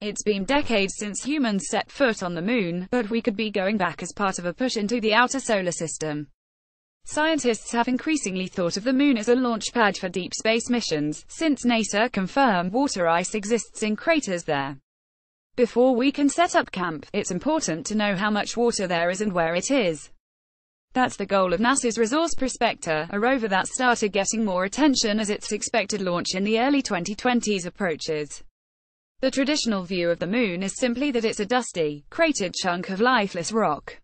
It's been decades since humans set foot on the moon, but we could be going back as part of a push into the outer solar system. Scientists have increasingly thought of the moon as a launch pad for deep space missions, since NASA confirmed water ice exists in craters there. Before we can set up camp, it's important to know how much water there is and where it is. That's the goal of NASA's Resource Prospector, a rover that started getting more attention as its expected launch in the early 2020s approaches. The traditional view of the moon is simply that it's a dusty, cratered chunk of lifeless rock.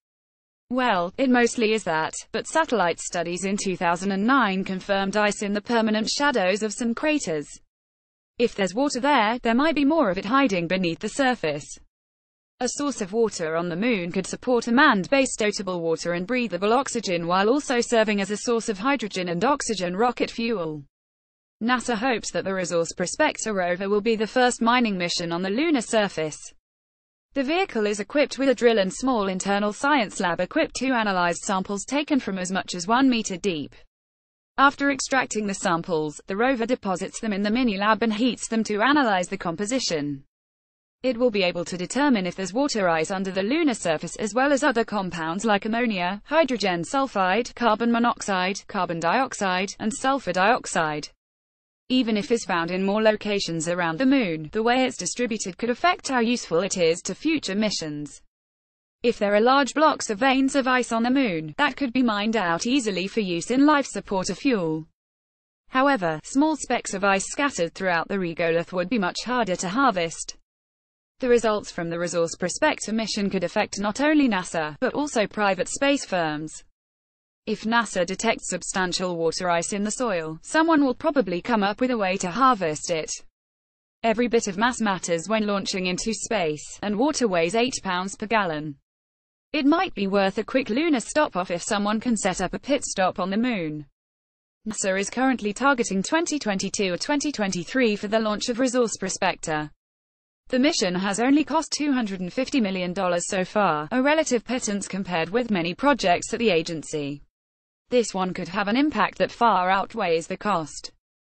Well, it mostly is that, but satellite studies in 2009 confirmed ice in the permanent shadows of some craters. If there's water there, there might be more of it hiding beneath the surface. A source of water on the moon could support a manned base, potable water and breathable oxygen, while also serving as a source of hydrogen and oxygen rocket fuel. NASA hopes that the Resource Prospector rover will be the first mining mission on the lunar surface. The vehicle is equipped with a drill and small internal science lab equipped to analyze samples taken from as much as 1 meter deep. After extracting the samples, the rover deposits them in the mini-lab and heats them to analyze the composition. It will be able to determine if there's water ice under the lunar surface, as well as other compounds like ammonia, hydrogen sulfide, carbon monoxide, carbon dioxide, and sulfur dioxide. Even if it's found in more locations around the moon, the way it's distributed could affect how useful it is to future missions. If there are large blocks of veins of ice on the moon, that could be mined out easily for use in life support or fuel. However, small specks of ice scattered throughout the regolith would be much harder to harvest. The results from the Resource Prospector mission could affect not only NASA, but also private space firms. If NASA detects substantial water ice in the soil, someone will probably come up with a way to harvest it. Every bit of mass matters when launching into space, and water weighs 8 pounds per gallon. It might be worth a quick lunar stop-off if someone can set up a pit stop on the moon. NASA is currently targeting 2022 or 2023 for the launch of Resource Prospector. The mission has only cost $250 million so far, a relative pittance compared with many projects at the agency. This one could have an impact that far outweighs the cost.